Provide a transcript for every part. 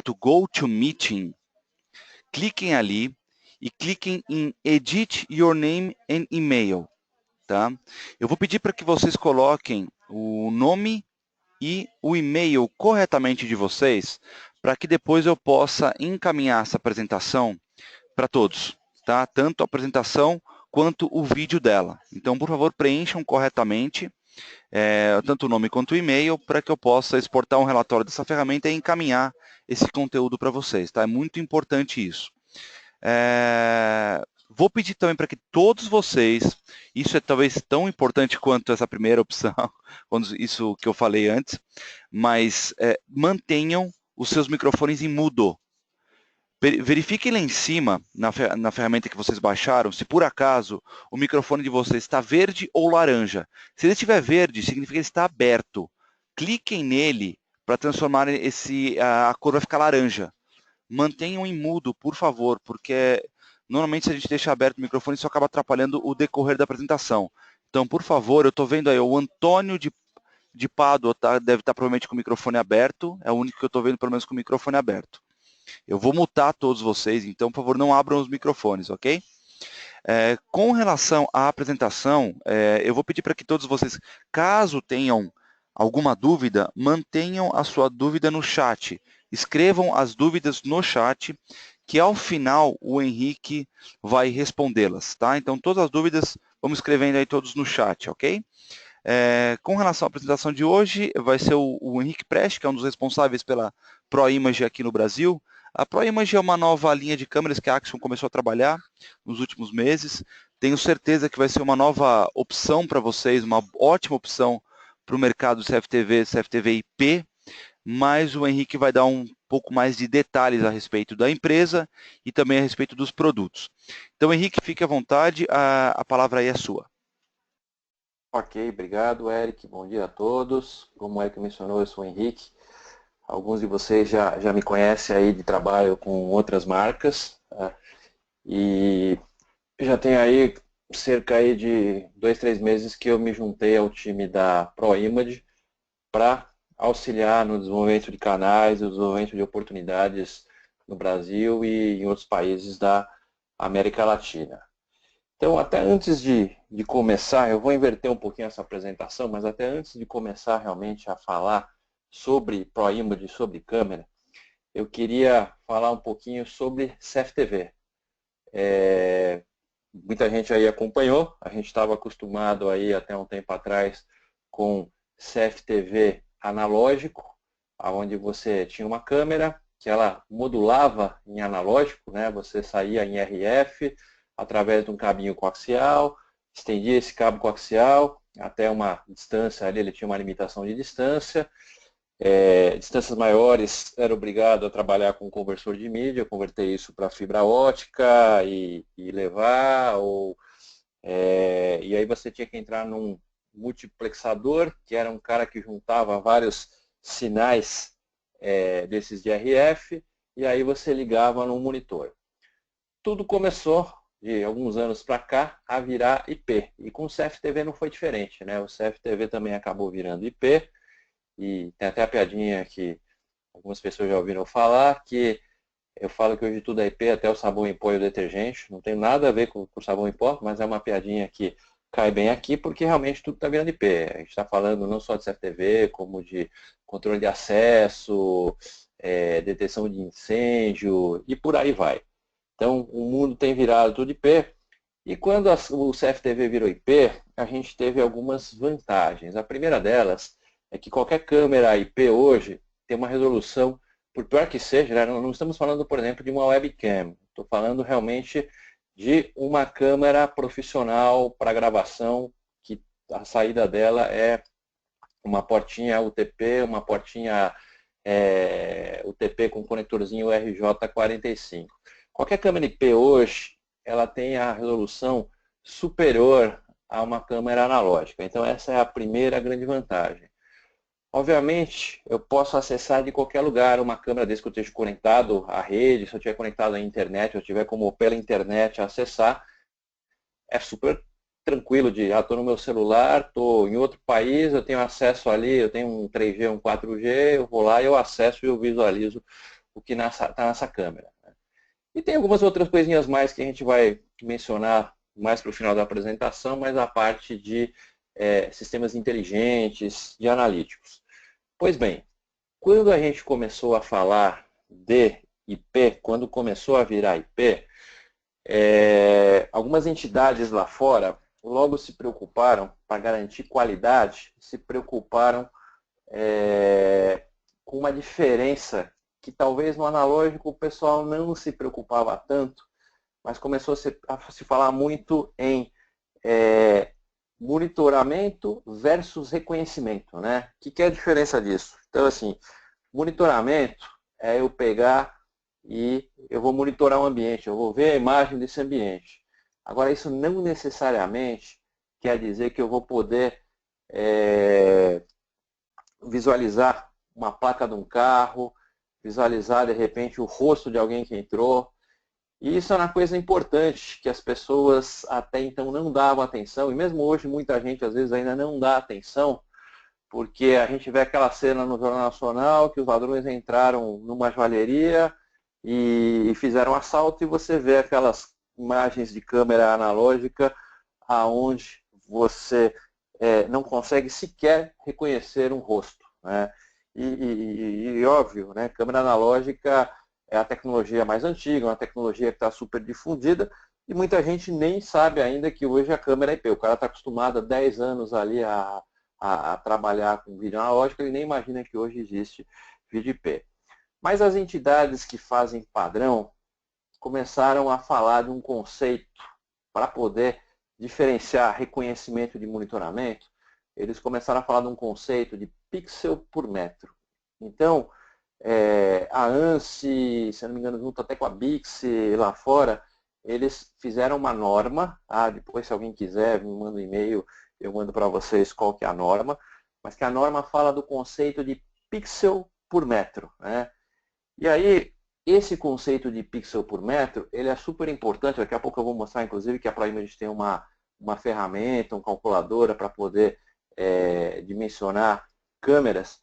to Go to Meeting, cliquem ali e cliquem em Edit Your Name and Email. Tá? Eu vou pedir para que vocês coloquem o nome e o e-mail corretamente de vocês, para que depois eu possa encaminhar essa apresentação para todos, tá? Tanto a apresentação quanto o vídeo dela. Então, por favor, preencham corretamente tanto o nome quanto o e-mail, para que eu possa exportar um relatório dessa ferramenta e encaminhar esse conteúdo para vocês. Tá? É muito importante isso. Vou pedir também para que todos vocês, isso é talvez tão importante quanto essa primeira opção, isso que eu falei antes, mas mantenham os seus microfones em mudo. Verifiquem lá em cima, na ferramenta que vocês baixaram, se por acaso o microfone de vocês está verde ou laranja. Se ele estiver verde, significa que ele está aberto. Cliquem nele para transformar a cor vai ficar laranja. Mantenham em mudo, por favor, porque normalmente se a gente deixa aberto o microfone, isso acaba atrapalhando o decorrer da apresentação. Então, por favor, eu estou vendo aí o Antônio de Pádua deve estar provavelmente com o microfone aberto, é o único que eu estou vendo pelo menos com o microfone aberto. Eu vou mutar todos vocês, então, por favor, não abram os microfones, ok? Com relação à apresentação, eu vou pedir para que todos vocês, caso tenham alguma dúvida, mantenham a sua dúvida no chat. Escrevam as dúvidas no chat, que ao final o Henrique vai respondê-las, tá? Então, todas as dúvidas, vamos escrevendo aí todos no chat, ok? Com relação à apresentação de hoje, vai ser o Henrique Preste, que é um dos responsáveis pela ProImage aqui no Brasil. A ProImage é uma nova linha de câmeras que a Axion começou a trabalhar nos últimos meses. Tenho certeza que vai ser uma nova opção para vocês, uma ótima opção para o mercado CFTV, CFTV IP, mas o Henrique vai dar um pouco mais de detalhes a respeito da empresa e também a respeito dos produtos. Então, Henrique, fique à vontade, a palavra aí é sua. Ok, obrigado, Eric. Bom dia a todos. Como o Eric mencionou, eu sou o Henrique. Alguns de vocês já me conhecem aí de trabalho com outras marcas. Tá? E já tem aí cerca aí de 2, 3 meses que eu me juntei ao time da ProImage para auxiliar no desenvolvimento de canais, no desenvolvimento de oportunidades no Brasil e em outros países da América Latina. Então, até antes de começar, eu vou inverter um pouquinho essa apresentação, mas até antes de começar realmente a falar sobre ProImage, sobre câmera, eu queria falar um pouquinho sobre CFTV. Muita gente aí acompanhou, a gente estava acostumado aí até um tempo atrás com CFTV analógico, onde você tinha uma câmera que ela modulava em analógico, né? Você saía em RF através de um cabinho coaxial, estendia esse cabo coaxial até uma distância ali, ele tinha uma limitação de distância. Distâncias maiores era obrigado a trabalhar com conversor de mídia, converter isso para fibra ótica e levar, e aí você tinha que entrar num multiplexador, que era um cara que juntava vários sinais desses de RF, e aí você ligava num monitor. Tudo começou, de alguns anos para cá, a virar IP. E com o CFTV não foi diferente, né? O CFTV também acabou virando IP, e tem até a piadinha que algumas pessoas já ouviram falar, que eu falo que hoje tudo é IP, até o sabão em pó e o detergente. Não tem nada a ver com o sabão em pó, mas é uma piadinha que cai bem aqui, porque realmente tudo está virando IP. A gente está falando não só de CFTV, como de controle de acesso, detecção de incêndio e por aí vai. Então, o mundo tem virado tudo IP. E quando o CFTV virou IP, a gente teve algumas vantagens. A primeira delas é que qualquer câmera IP hoje tem uma resolução, por pior que seja, né? Não estamos falando, por exemplo, de uma webcam. Estou falando realmente de uma câmera profissional para gravação, que a saída dela é uma portinha UTP, uma portinha UTP com conectorzinho RJ45. Qualquer câmera IP hoje, ela tem a resolução superior a uma câmera analógica. Então essa é a primeira grande vantagem. Obviamente, eu posso acessar de qualquer lugar uma câmera desde que eu esteja conectado à rede, se eu estiver conectado à internet, eu tiver como pela internet acessar, é super tranquilo de, estou no meu celular, estou em outro país, eu tenho acesso ali, eu tenho um 3G, um 4G, eu vou lá e eu acesso e eu visualizo o que está nessa câmera. E tem algumas outras coisinhas mais que a gente vai mencionar mais para o final da apresentação, mas a parte de sistemas inteligentes, de analíticos. Pois bem, quando a gente começou a falar de IP, quando começou a virar IP, algumas entidades lá fora logo se preocuparam, para garantir qualidade, se preocuparam com uma diferença que talvez no analógico o pessoal não se preocupava tanto, mas começou a se falar muito em monitoramento versus reconhecimento, né? O que é a diferença disso? Então, assim, monitoramento é eu pegar e eu vou monitorar o ambiente, eu vou ver a imagem desse ambiente. Agora, isso não necessariamente quer dizer que eu vou poder visualizar uma placa de um carro, visualizar, de repente, o rosto de alguém que entrou. E isso é uma coisa importante, que as pessoas até então não davam atenção, e mesmo hoje muita gente às vezes ainda não dá atenção, porque a gente vê aquela cena no Jornal Nacional que os ladrões entraram numa joalheria e fizeram um assalto, e você vê aquelas imagens de câmera analógica aonde você não consegue sequer reconhecer um rosto, né? E óbvio, né, câmera analógica é a tecnologia mais antiga, uma tecnologia que está super difundida, e muita gente nem sabe ainda que hoje a câmera é IP. O cara está acostumado há 10 anos ali a trabalhar com vídeo analógico, ele nem imagina que hoje existe vídeo IP. Mas as entidades que fazem padrão começaram a falar de um conceito para poder diferenciar reconhecimento de monitoramento. Eles começaram a falar de um conceito de pixel por metro. Então, a ANSI, se não me engano, junto até com a Bixi lá fora, eles fizeram uma norma. Depois, se alguém quiser, me manda um e-mail, eu mando para vocês qual que é a norma. Mas que a norma fala do conceito de pixel por metro, né? E aí, esse conceito de pixel por metro, ele é super importante. Daqui a pouco eu vou mostrar, inclusive, que a ProImage tem uma ferramenta, uma calculadora para poder dimensionar câmeras.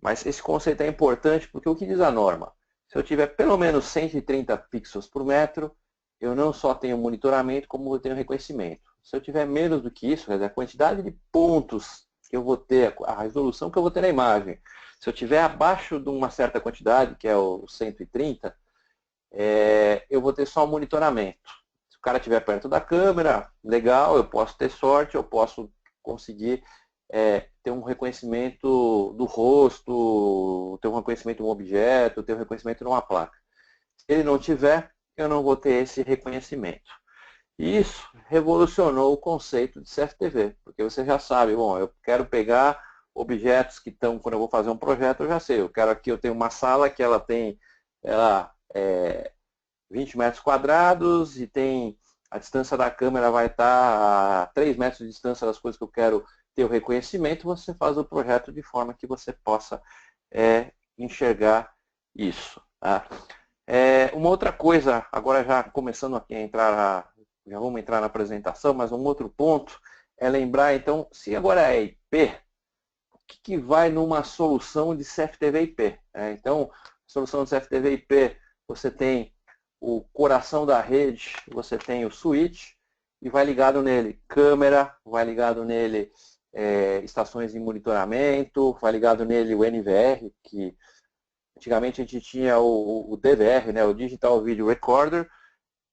Mas esse conceito é importante porque o que diz a norma? Se eu tiver pelo menos 130 pixels por metro, eu não só tenho monitoramento, como eu tenho reconhecimento. Se eu tiver menos do que isso, quer dizer, a quantidade de pontos que eu vou ter, a resolução que eu vou ter na imagem, se eu tiver abaixo de uma certa quantidade, que é o 130, eu vou ter só o monitoramento. Se o cara estiver perto da câmera, legal, eu posso ter sorte, eu posso conseguir ter um reconhecimento do rosto, ter um reconhecimento de um objeto, ter um reconhecimento de uma placa. Se ele não tiver, eu não vou ter esse reconhecimento. E isso revolucionou o conceito de CFTV, porque você já sabe, bom, eu quero pegar objetos que estão, quando eu vou fazer um projeto, eu já sei, eu tenho uma sala que ela tem 20 metros quadrados e tem a distância da câmera vai estar a 3 metros de distância das coisas que eu quero ter o reconhecimento, você faz o projeto de forma que você possa enxergar isso. Tá? Uma outra coisa, agora já começando aqui a entrar, já vamos entrar na apresentação, mas um outro ponto é lembrar, então, se agora é IP, o que vai numa solução de CFTV IP? Então, solução de CFTV IP, você tem o coração da rede, você tem o switch, e vai ligado nele câmera, vai ligado nele estações de monitoramento, vai ligado nele o NVR, que antigamente a gente tinha o DVR, né, o Digital Video Recorder,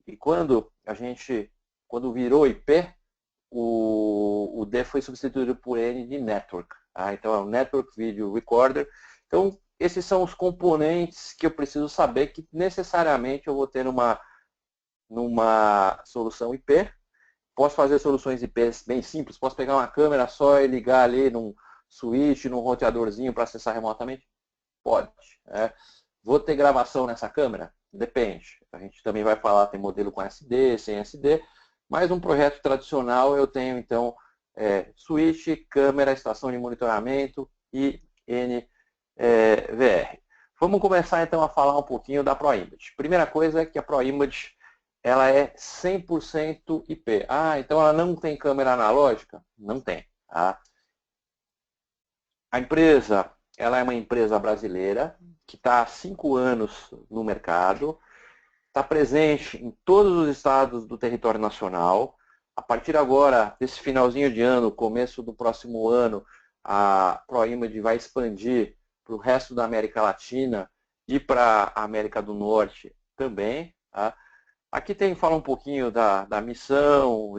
e quando virou IP, o D foi substituído por N de Network. Então é o Network Video Recorder. Então esses são os componentes que eu preciso saber que necessariamente eu vou ter numa solução IP. Posso fazer soluções IP bem simples, posso pegar uma câmera só e ligar ali num switch, num roteadorzinho para acessar remotamente? Pode. Vou ter gravação nessa câmera? Depende. A gente também vai falar, tem modelo com SD, sem SD, mas um projeto tradicional eu tenho então switch, câmera, estação de monitoramento e NVR. Vamos começar então a falar um pouquinho da ProImage. Primeira coisa é que a ProImage ela é 100% IP. Então ela não tem câmera analógica? Não tem. Tá? A empresa, ela é uma empresa brasileira, que está há 5 anos no mercado, está presente em todos os estados do território nacional. A partir agora, desse finalzinho de ano, começo do próximo ano, a ProImage vai expandir para o resto da América Latina e para a América do Norte também. Tá? Aqui fala um pouquinho da missão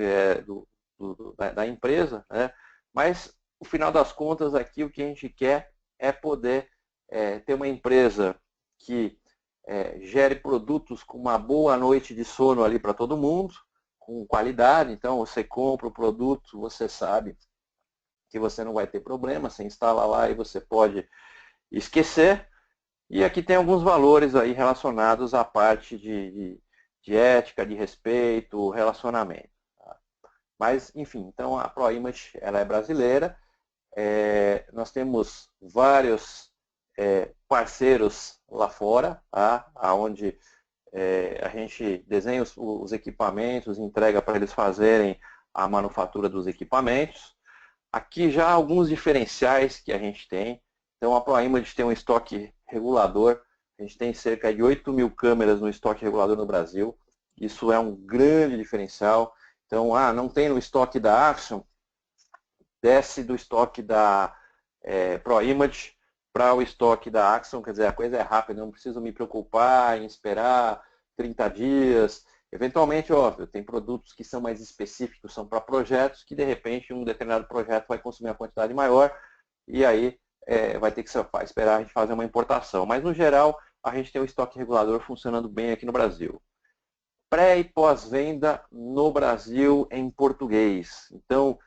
da empresa, né? Mas, no final das contas, aqui o que a gente quer é poder ter uma empresa que gere produtos com uma boa noite de sono ali para todo mundo, com qualidade. Então, você compra o produto, você sabe que você não vai ter problema, você instala lá e você pode esquecer. E aqui tem alguns valores aí relacionados à parte de ética, de respeito, relacionamento. Tá? Mas, enfim, então a ProImage ela é brasileira. Nós temos vários parceiros lá fora, tá? Onde a gente desenha os equipamentos, entrega para eles fazerem a manufatura dos equipamentos. Aqui já alguns diferenciais que a gente tem. Então a ProImage tem um estoque regulador. A gente tem cerca de 8.000 câmeras no estoque regulador no Brasil. Isso é um grande diferencial. Então, não tem no estoque da Axion, desce do estoque da ProImage para o estoque da Axion, quer dizer, a coisa é rápida, não preciso me preocupar em esperar 30 dias. Eventualmente, óbvio, tem produtos que são mais específicos, são para projetos, que de repente um determinado projeto vai consumir uma quantidade maior, e aí vai ter que esperar a gente fazer uma importação. Mas, no geral, a gente tem o estoque regulador funcionando bem aqui no Brasil. Pré e pós-venda no Brasil em português. Então,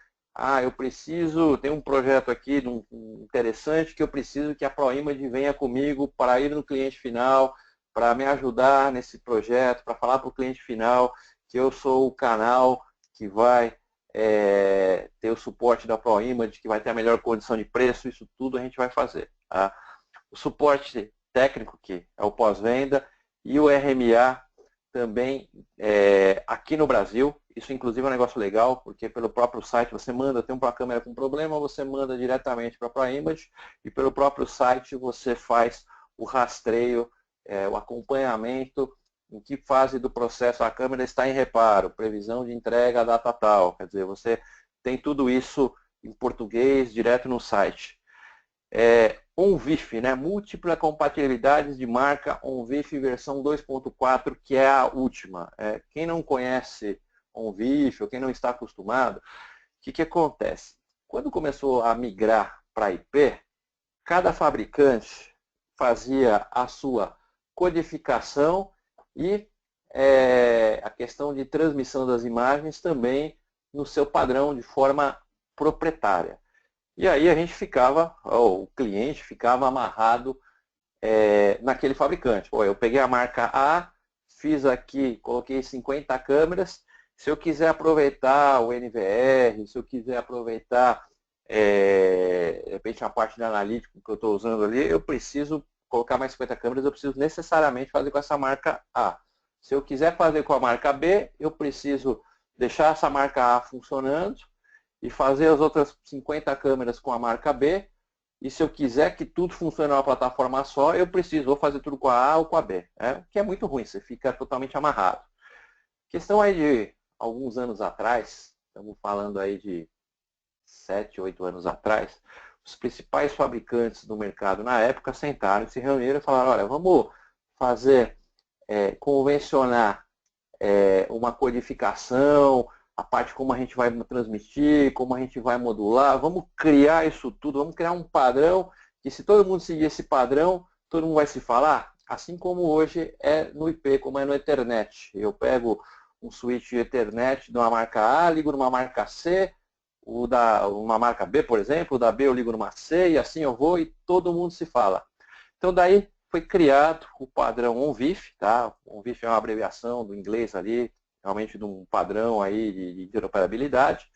eu preciso, tem um projeto aqui interessante que eu preciso que a ProImage venha comigo para ir no cliente final, para me ajudar nesse projeto, para falar para o cliente final que eu sou o canal que vai ter o suporte da ProImage, que vai ter a melhor condição de preço, isso tudo a gente vai fazer. Tá? O suporte técnico, que é o pós-venda, e o RMA também aqui no Brasil. Isso inclusive é um negócio legal, porque pelo próprio site você manda, tem uma câmera com problema, você manda diretamente para a ProImage e pelo próprio site você faz o rastreio, o acompanhamento, em que fase do processo a câmera está em reparo, previsão de entrega, data tal. Quer dizer, você tem tudo isso em português direto no site. OnVIF, né? Múltipla compatibilidades de marca OnVIF versão 2.4, que é a última. Quem não conhece OnVIF ou quem não está acostumado, o que acontece? Quando começou a migrar para IP, cada fabricante fazia a sua codificação e a questão de transmissão das imagens também no seu padrão de forma proprietária. E aí a gente ficava, o cliente ficava amarrado naquele fabricante. Eu peguei a marca A, fiz aqui, coloquei 50 câmeras. Se eu quiser aproveitar o NVR, se eu quiser aproveitar, de repente, a parte de analítico que eu estou usando ali, eu preciso colocar mais 50 câmeras, eu preciso necessariamente fazer com essa marca A. Se eu quiser fazer com a marca B, eu preciso deixar essa marca A funcionando e fazer as outras 50 câmeras com a marca B. E se eu quiser que tudo funcione numa plataforma só, eu vou fazer tudo com a A ou com a B. Que é muito ruim, você fica totalmente amarrado. Questão aí de alguns anos atrás, estamos falando aí de 7, 8 anos atrás, os principais fabricantes do mercado na época sentaram, se reuniram e falaram, olha, vamos convencionar uma codificação, a parte como a gente vai transmitir, como a gente vai modular, vamos criar isso tudo, vamos criar um padrão, que se todo mundo seguir esse padrão, todo mundo vai se falar, assim como hoje é no IP, como é no Ethernet. Eu pego um switch Ethernet de uma marca A, ligo numa marca C, uma marca B, por exemplo, o da B eu ligo numa C, e assim eu vou e todo mundo se fala. Então daí foi criado o padrão OnVIF, tá? OnVIF é uma abreviação do inglês ali, realmente de um padrão aí de interoperabilidade.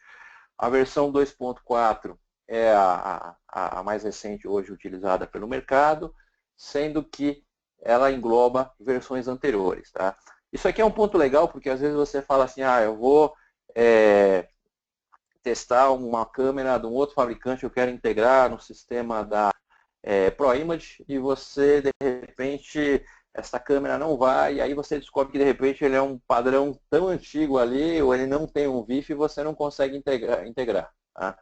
A versão 2.4 é a mais recente hoje utilizada pelo mercado, sendo que ela engloba versões anteriores. Tá? Isso aqui é um ponto legal, porque às vezes você fala assim, eu vou testar uma câmera de um outro fabricante, eu quero integrar no sistema ProImage e você, de repente, essa câmera não vai, e aí você descobre que, de repente, ele é um padrão tão antigo ali, ou ele não tem um VIF e você não consegue integrar. Tá?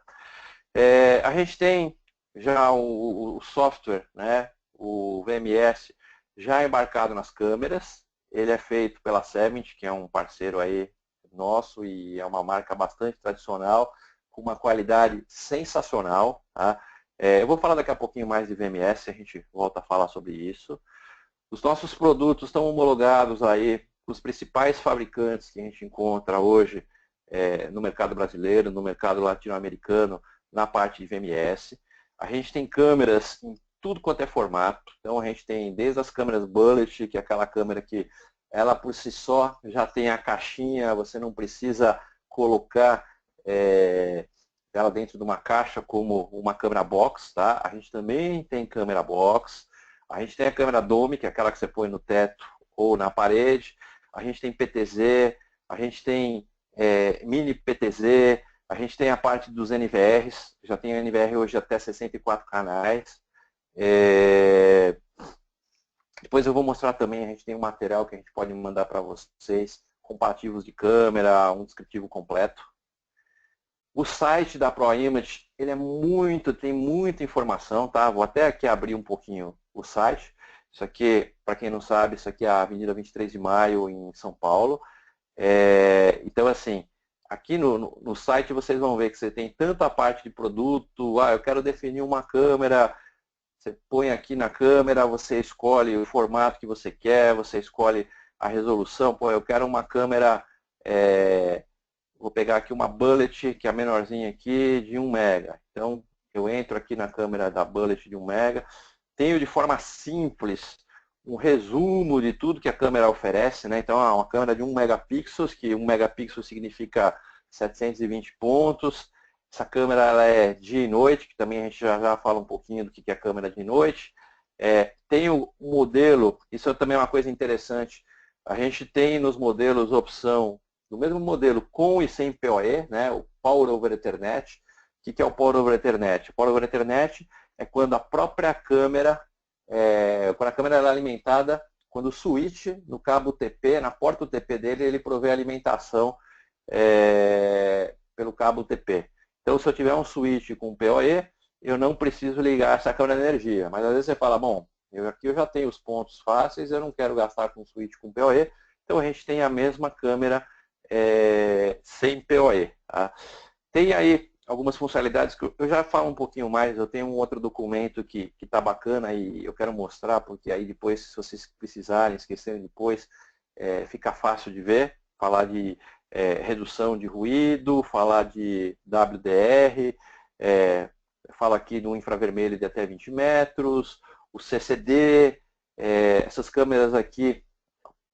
A gente tem já o software, né, o VMS, já embarcado nas câmeras. Ele é feito pela Sevent, que é um parceiro aí nosso e é uma marca bastante tradicional, com uma qualidade sensacional. Tá? Eu vou falar daqui a pouquinho mais de VMS, a gente volta a falar sobre isso. Os nossos produtos estão homologados aí os principais fabricantes que a gente encontra hoje no mercado brasileiro, no mercado latino-americano, na parte de VMS. A gente tem câmeras em tudo quanto é formato. Então a gente tem desde as câmeras bullet, que é aquela câmera que ela por si só já tem a caixinha, você não precisa colocar ela dentro de uma caixa como uma câmera box, tá? A gente também tem câmera box. A gente tem a câmera Dome, que é aquela que você põe no teto ou na parede. A gente tem PTZ, a gente tem mini PTZ, a gente tem a parte dos NVRs, já tem NVR hoje até 64 canais. Depois eu vou mostrar também, a gente tem um material que a gente pode mandar para vocês, comparativos de câmera, um descritivo completo. O site da ProImage, ele tem muita informação, tá? Vou até aqui abrir um pouquinho o site. Isso aqui, para quem não sabe, isso aqui é a Avenida 23 de Maio, em São Paulo. Então, assim, aqui no site vocês vão ver que você tem tanto a parte de produto, eu quero definir uma câmera, você põe aqui na câmera, você escolhe o formato que você quer, você escolhe a resolução, eu quero uma câmera, vou pegar aqui uma bullet, que é a menorzinha aqui, de 1 mega. Então, eu entro aqui na câmera da bullet de 1 mega, tenho de forma simples um resumo de tudo que a câmera oferece, né? Então, uma câmera de 1 megapixel, que 1 megapixel significa 720 pontos. Essa câmera ela é dia e noite, que também a gente já fala um pouquinho do que é a câmera de noite. Tem o modelo, isso também é uma coisa interessante, a gente tem nos modelos opção do mesmo modelo com e sem PoE, né? O Power over Ethernet. O que é o Power over Ethernet? O Power over Ethernet é quando a própria câmera, quando a câmera é alimentada, quando o switch no cabo TP, na porta UTP dele, ele provê alimentação pelo cabo TP. Então, se eu tiver um switch com PoE, eu não preciso ligar essa câmera de energia. Mas às vezes você fala, bom, aqui eu já tenho os pontos fáceis, eu não quero gastar com switch com PoE, então a gente tem a mesma câmera sem PoE. Tá? Tem aí algumas funcionalidades que eu já falo um pouquinho mais, eu tenho um outro documento que está bacana e eu quero mostrar, porque aí depois, se vocês precisarem, esquecerem depois, fica fácil de ver, falar de redução de ruído, falar de WDR, fala aqui do infravermelho de até 20 metros, o CCD, essas câmeras aqui,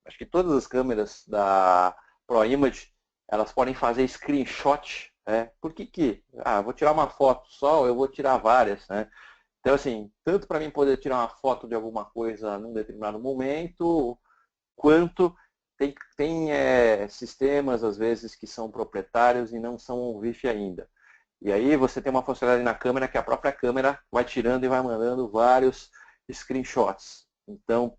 acho que todas as câmeras da ProImage, elas podem fazer screenshot. Por que vou tirar uma foto só, eu vou tirar várias, né? Então, assim, tanto para mim poder tirar uma foto de alguma coisa num determinado momento, quanto tem sistemas, às vezes, que são proprietários e não são VIF ainda. E aí você tem uma funcionalidade na câmera que a própria câmera vai tirando e vai mandando vários screenshots. Então,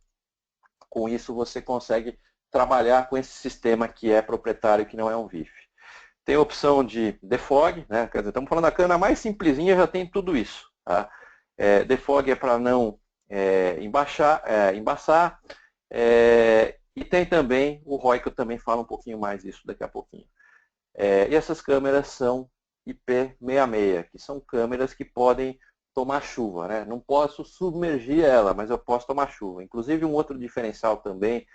com isso você consegue trabalhar com esse sistema que é proprietário, que não é um VIF. Tem a opção de defog, né? Quer dizer, estamos falando da câmera mais simplesinha, já tem tudo isso. Tá? Defog é para não embaçar. E tem também o ROI, que eu também falo um pouquinho mais disso daqui a pouquinho. E essas câmeras são IP66, que são câmeras que podem tomar chuva. Né? Não posso submergir ela, mas eu posso tomar chuva. Inclusive, um outro diferencial também,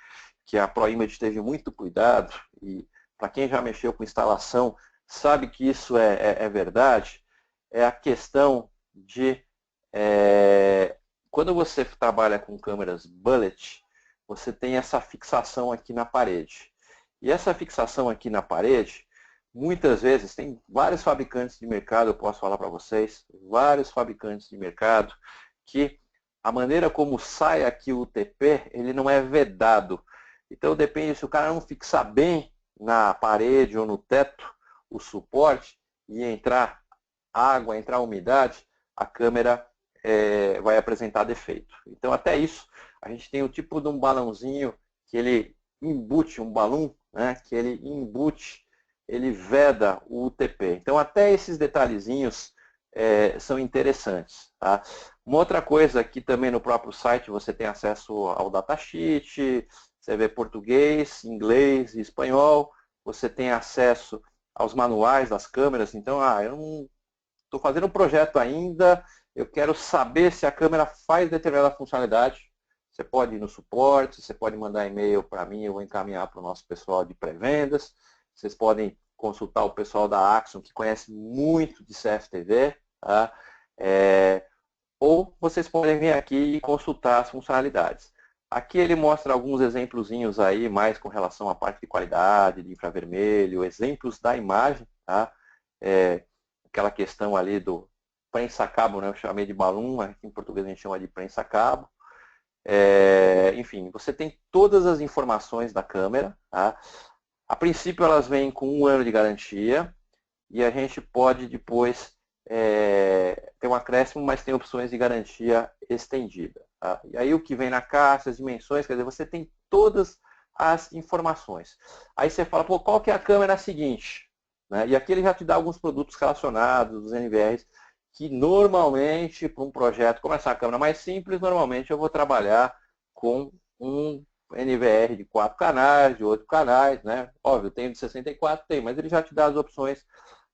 que a ProImage teve muito cuidado, e para quem já mexeu com instalação, sabe que isso é verdade, é a questão de, quando você trabalha com câmeras bullet, você tem essa fixação aqui na parede. E essa fixação aqui na parede, muitas vezes, tem vários fabricantes de mercado, eu posso falar para vocês, vários fabricantes de mercado, que a maneira como sai aqui o TP, ele não é vedado. Então, depende, se o cara não fixar bem na parede ou no teto o suporte e entrar água, entrar umidade, a câmera vai apresentar defeito. Então, até isso, a gente tem o tipo de um balãozinho que ele embute, um balão, né, que ele embute, ele veda o UTP. Então, até esses detalhezinhos são interessantes. Tá? Uma outra coisa aqui também no próprio site, você tem acesso ao datasheet, você vê português, inglês e espanhol, você tem acesso aos manuais das câmeras. Então, eu não estou fazendo um projeto ainda, eu quero saber se a câmera faz determinada funcionalidade. Você pode ir no suporte, você pode mandar e-mail para mim, eu vou encaminhar para o nosso pessoal de pré-vendas. Vocês podem consultar o pessoal da Axon, que conhece muito de CFTV. Tá? Ou vocês podem vir aqui e consultar as funcionalidades. Aqui ele mostra alguns exemplozinhos aí, mais com relação à parte de qualidade, de infravermelho, exemplos da imagem. Tá? Aquela questão ali do prensa-cabo, né? Eu chamei de balão, aqui em português a gente chama de prensa-cabo. Enfim, você tem todas as informações da câmera. Tá? A princípio elas vêm com 1 ano de garantia e a gente pode depois ter um acréscimo, mas tem opções de garantia estendida. Tá? E aí o que vem na caixa, as dimensões, quer dizer, você tem todas as informações. Aí você fala, pô, qual que é a câmera seguinte? Né? E aqui ele já te dá alguns produtos relacionados, os NVRs, que normalmente, para um projeto como essa câmera mais simples, normalmente eu vou trabalhar com um NVR de 4 canais, de 8 canais, né? Óbvio, tem de 64, tem, mas ele já te dá as opções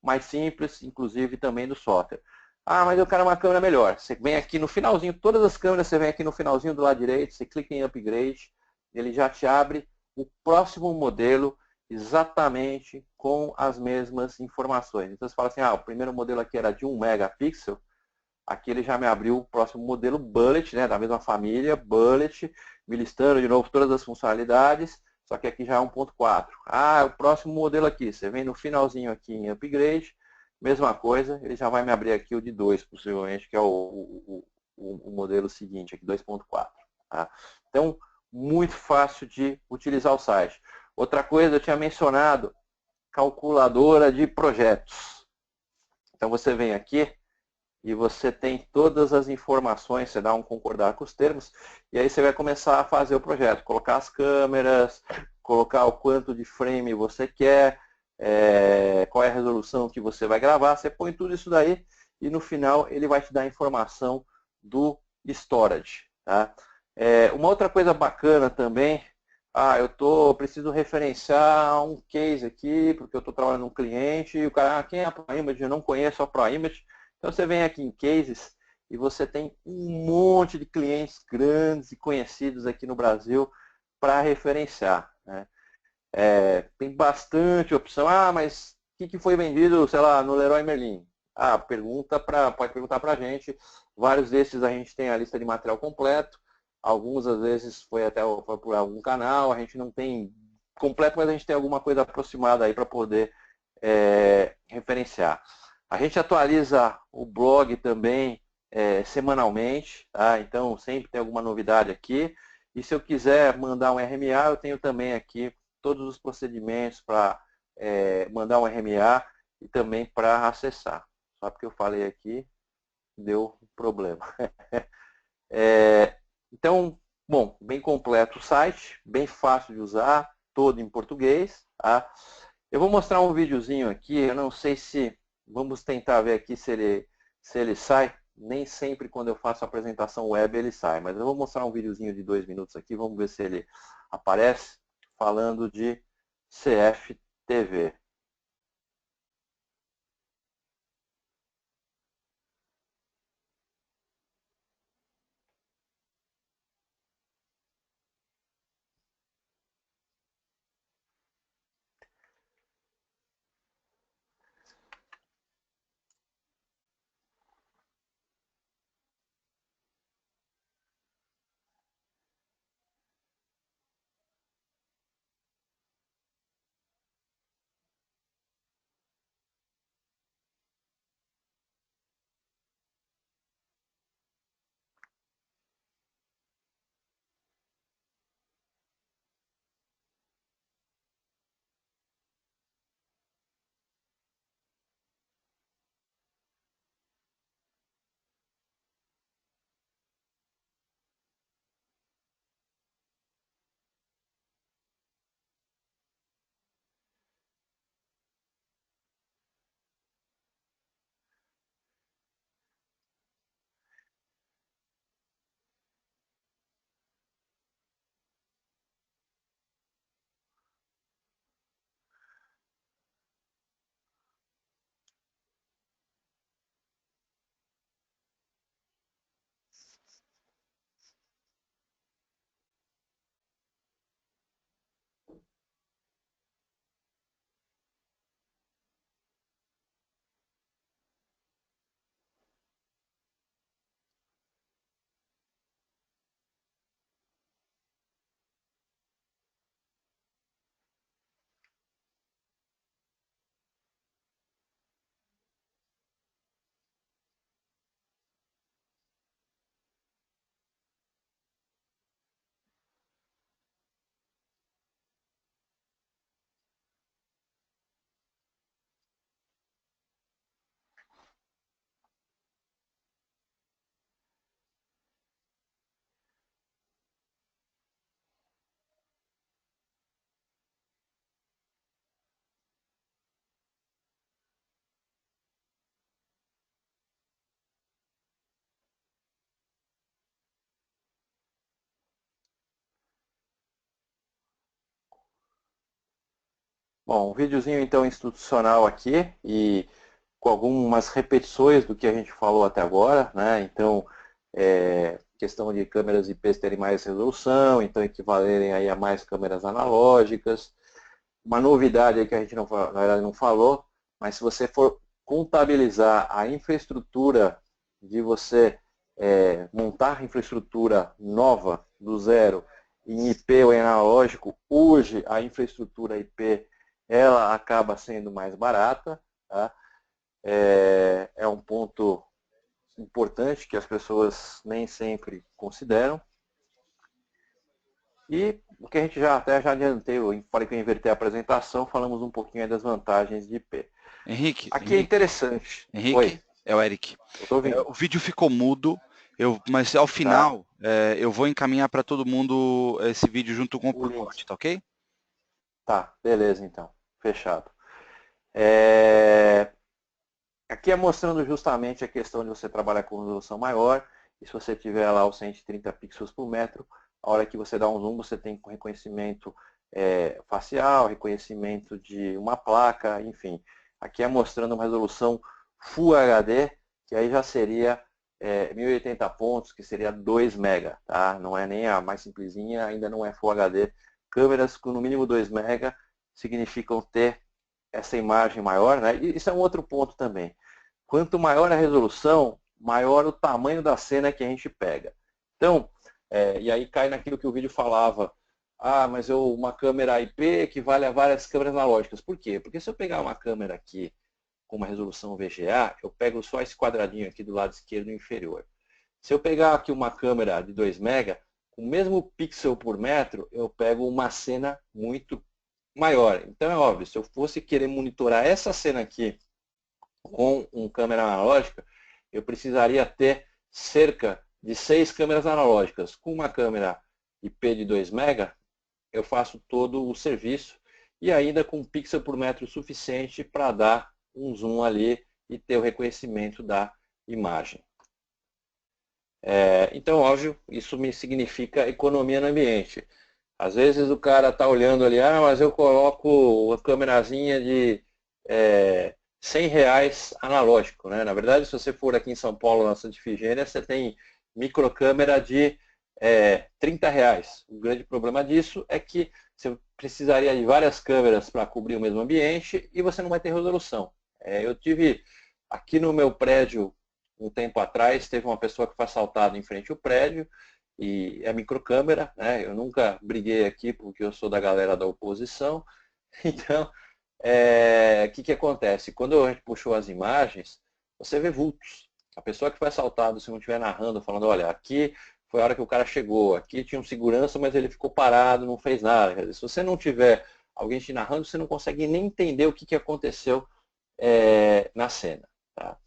mais simples, inclusive também do software. Mas eu quero uma câmera melhor. Você vem aqui no finalzinho, todas as câmeras, você vem aqui no finalzinho do lado direito, você clica em Upgrade, ele já te abre o próximo modelo exatamente com as mesmas informações. Então você fala assim, o primeiro modelo aqui era de 1 megapixel, aqui ele já me abriu o próximo modelo Bullet, né, da mesma família, Bullet, me listando de novo todas as funcionalidades, só que aqui já é 1.4. O próximo modelo aqui, você vem no finalzinho aqui em Upgrade, mesma coisa, ele já vai me abrir aqui o de 2, possivelmente, que é o modelo seguinte, aqui 2.4. Tá? Então, muito fácil de utilizar o site. Outra coisa, eu tinha mencionado, calculadora de projetos. Então, você vem aqui e você tem todas as informações, você dá um concordar com os termos, e aí você vai começar a fazer o projeto, colocar as câmeras, colocar o quanto de frame você quer, qual é a resolução que você vai gravar, você põe tudo isso daí, e no final ele vai te dar a informação do storage. Tá? Uma outra coisa bacana também, preciso referenciar um case aqui, porque eu estou trabalhando com um cliente, e o cara, quem é a ProImage? Eu não conheço a ProImage. Então você vem aqui em Cases e você tem um monte de clientes grandes e conhecidos aqui no Brasil para referenciar. Né? Tem bastante opção. Mas o que foi vendido, sei lá, no Leroy Merlin? Pode perguntar para a gente. Vários desses a gente tem a lista de material completo. Alguns, às vezes, foi por algum canal. A gente não tem completo, mas a gente tem alguma coisa aproximada aí para poder referenciar. A gente atualiza o blog também semanalmente, tá? Então sempre tem alguma novidade aqui. E se eu quiser mandar um RMA, eu tenho também aqui todos os procedimentos para mandar um RMA e também para acessar. Só porque eu falei aqui, deu problema. Então, bom, bem completo o site, bem fácil de usar, todo em português. Tá? Eu vou mostrar um videozinho aqui, eu não sei se... Vamos tentar ver aqui se ele sai. Nem sempre quando eu faço a apresentação web ele sai, mas eu vou mostrar um videozinho de 2 minutos aqui, vamos ver se ele aparece, falando de CFTV. Bom, um videozinho então institucional aqui e com algumas repetições do que a gente falou até agora, né? Então, questão de câmeras IPs terem mais resolução, então equivalerem aí a mais câmeras analógicas. Uma novidade aí que a gente não, na verdade não falou, mas se você for contabilizar a infraestrutura de você montar infraestrutura nova, do zero, em IP ou em analógico, hoje a infraestrutura IP ela acaba sendo mais barata. Tá? É um ponto importante que as pessoas nem sempre consideram. E o que a gente já adiantei, eu falei que eu inverti a apresentação, falamos um pouquinho das vantagens de IP. Henrique, Aqui é interessante. Henrique, Oi, é o Eric. eu tô ouvindo. O vídeo ficou mudo, mas ao Tá? final eu vou encaminhar para todo mundo esse vídeo junto com o O link. pacote, tá ok? Tá, beleza então. Fechado. É, Aqui é mostrando justamente a questão de você trabalhar com resolução maior, e se você tiver lá os 130 pixels por metro, a hora que você dá um zoom, você tem reconhecimento facial, reconhecimento de uma placa, enfim. Aqui é mostrando uma resolução Full HD, que aí já seria 1080 pontos, que seria 2 mega, tá? Não é nem a mais simplesinha, ainda não é Full HD. Câmeras com no mínimo 2 mega significam ter essa imagem maior, né? E isso é um outro ponto também. Quanto maior a resolução, maior o tamanho da cena que a gente pega. Então, e aí cai naquilo que o vídeo falava, mas uma câmera IP equivale a várias câmeras analógicas. Por quê? Porque se eu pegar uma câmera aqui com uma resolução VGA, eu pego só esse quadradinho aqui do lado esquerdo inferior. Se eu pegar aqui uma câmera de 2 mega, com o mesmo pixel por metro, eu pego uma cena muito maior. Então é óbvio, se eu fosse querer monitorar essa cena aqui com uma câmera analógica, eu precisaria ter cerca de 6 câmeras analógicas. Com uma câmera IP de 2 mega, eu faço todo o serviço e ainda com pixel por metro suficiente para dar um zoom ali e ter o reconhecimento da imagem. Então, óbvio, isso me significa economia no ambiente. Às vezes o cara está olhando ali, mas eu coloco uma câmerazinha de R$ 100 analógico. Né? Na verdade, se você for aqui em São Paulo, na Santa Ifigênia, você tem microcâmera de R$ 30. O grande problema disso é que você precisaria de várias câmeras para cobrir o mesmo ambiente e você não vai ter resolução. Eu tive aqui no meu prédio, um tempo atrás, teve uma pessoa que foi assaltada em frente ao prédio, e é microcâmera, né? Eu nunca briguei aqui porque eu sou da galera da oposição. Então, que acontece? Quando a gente puxou as imagens, você vê vultos. A pessoa que foi assaltada, se não estiver narrando, falando, olha, aqui foi a hora que o cara chegou, aqui tinha um segurança, mas ele ficou parado, não fez nada. Quer dizer, se você não tiver alguém te narrando, você não consegue nem entender o que aconteceu na cena. Tá?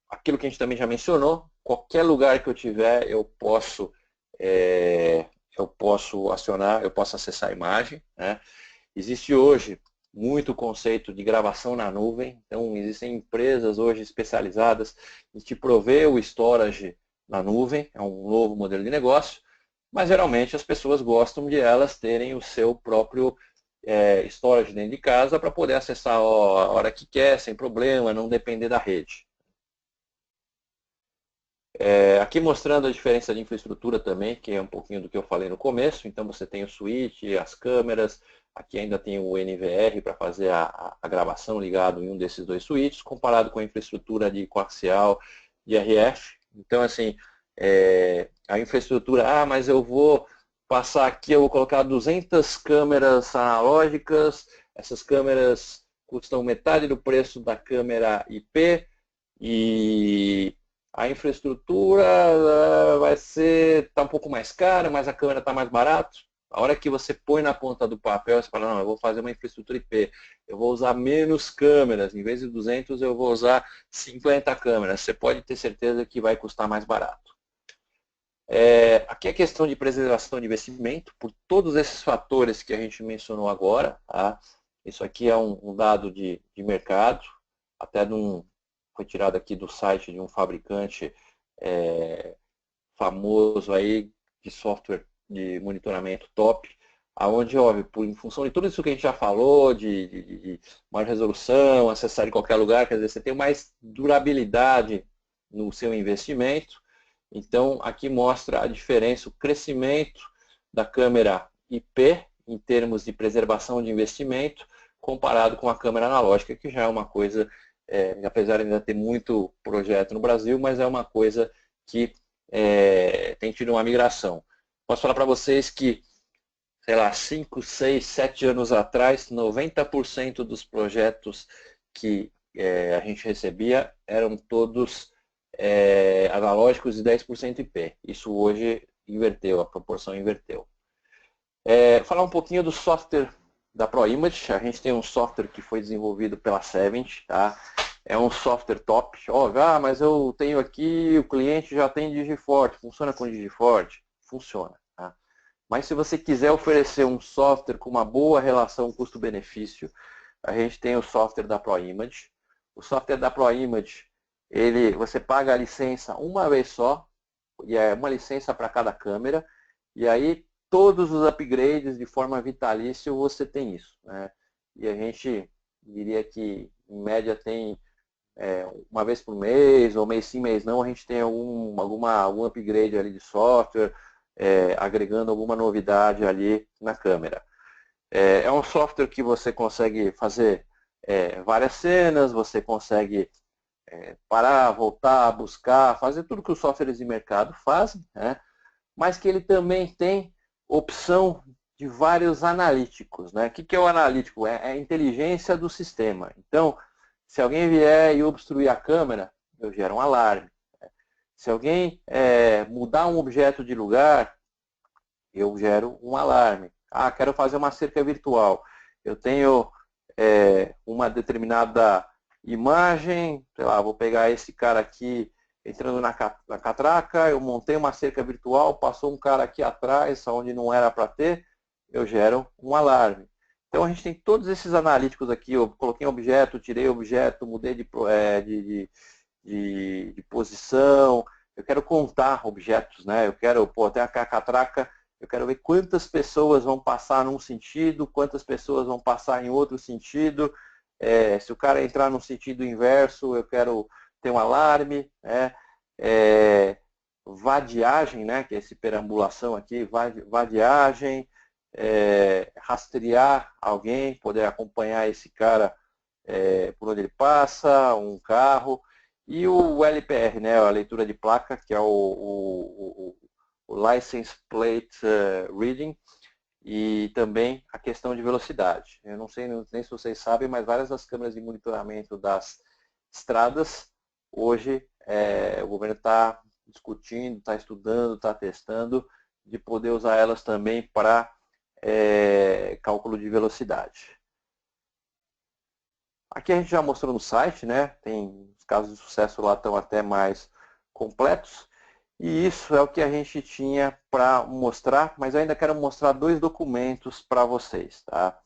Aquilo que a gente também já mencionou, qualquer lugar que eu tiver, eu posso acionar, eu posso acessar a imagem. Né? Existe hoje muito conceito de gravação na nuvem, então existem empresas hoje especializadas em te prover o storage na nuvem, é um novo modelo de negócio, mas geralmente as pessoas gostam de elas terem o seu próprio storage dentro de casa para poder acessar a hora que quer, sem problema, não depender da rede. Aqui mostrando a diferença de infraestrutura também, que é um pouquinho do que eu falei no começo. Então você tem o switch, as câmeras, aqui ainda tem o NVR para fazer a gravação ligado em um desses dois switches, comparado com a infraestrutura de coaxial de RF. Então assim, a infraestrutura, mas eu vou passar aqui, eu vou colocar 200 câmeras analógicas, essas câmeras custam metade do preço da câmera IP, e a infraestrutura vai tá um pouco mais cara, mas a câmera está mais barato. A hora que você põe na ponta do papel, você fala, não, eu vou fazer uma infraestrutura IP, eu vou usar menos câmeras, em vez de 200 eu vou usar 50 câmeras. Você pode ter certeza que vai custar mais barato. Aqui é questão de preservação de investimento, por todos esses fatores que a gente mencionou agora. Tá? Isso aqui é um dado de mercado, até foi tirado aqui do site de um fabricante famoso aí de software de monitoramento top. aonde, óbvio, em função de tudo isso que a gente já falou, de maior resolução, acessar em qualquer lugar, quer dizer, você tem mais durabilidade no seu investimento. Então, aqui mostra a diferença, o crescimento da câmera IP em termos de preservação de investimento, comparado com a câmera analógica, que já é uma coisa, apesar de ainda ter muito projeto no Brasil, mas é uma coisa que tem tido uma migração. Posso falar para vocês que, sei lá, 5, 6, 7 anos atrás, 90% dos projetos que a gente recebia eram todos analógicos e 10% IP. Isso hoje inverteu, a proporção inverteu. Falar um pouquinho do software da ProImage. A gente tem um software que foi desenvolvido pela Savent, tá? É um software top. Mas eu tenho aqui, o cliente já tem Digiforte. Funciona com Digiforte? Funciona. Tá? Mas se você quiser oferecer um software com uma boa relação custo-benefício, a gente tem o software da ProImage. O software da ProImage, você paga a licença uma vez só, e é uma licença para cada câmera, e aí todos os upgrades de forma vitalícia você tem isso. Né? E a gente diria que, em média, tem uma vez por mês, ou mês sim, mês não, a gente tem algum upgrade ali de software, agregando alguma novidade ali na câmera. É um software que você consegue fazer várias cenas, você consegue parar, voltar, buscar, fazer tudo que os softwares de mercado fazem, né? Mas que ele também tem opção de vários analíticos. Né? O que é o analítico? É a inteligência do sistema. Então, se alguém vier e obstruir a câmera, eu gero um alarme. Se alguém mudar um objeto de lugar, eu gero um alarme. Quero fazer uma cerca virtual. Eu tenho uma determinada imagem, sei lá, vou pegar esse cara aqui entrando na catraca, eu montei uma cerca virtual, passou um cara aqui atrás, onde não era para ter, eu gero um alarme. Então a gente tem todos esses analíticos aqui, eu coloquei objeto, tirei objeto, mudei de posição, eu quero contar objetos, né? Eu quero, até a catraca, eu quero ver quantas pessoas vão passar num sentido, quantas pessoas vão passar em outro sentido. Se o cara entrar no sentido inverso, eu quero ter um alarme. Né? Vadiagem, né? Que é essa perambulação aqui, vadiagem, rastrear alguém, poder acompanhar esse cara por onde ele passa, um carro. E o LPR, né, a leitura de placa, que é o License Plate Reading, e também a questão de velocidade. Eu não sei nem se vocês sabem, mas várias das câmeras de monitoramento das estradas, hoje o governo está discutindo, está estudando, está testando, de poder usar elas também para cálculo de velocidade. Aqui a gente já mostrou no site, né? Tem os casos de sucesso lá, estão até mais completos. E isso é o que a gente tinha para mostrar, mas eu ainda quero mostrar dois documentos para vocês. Tá?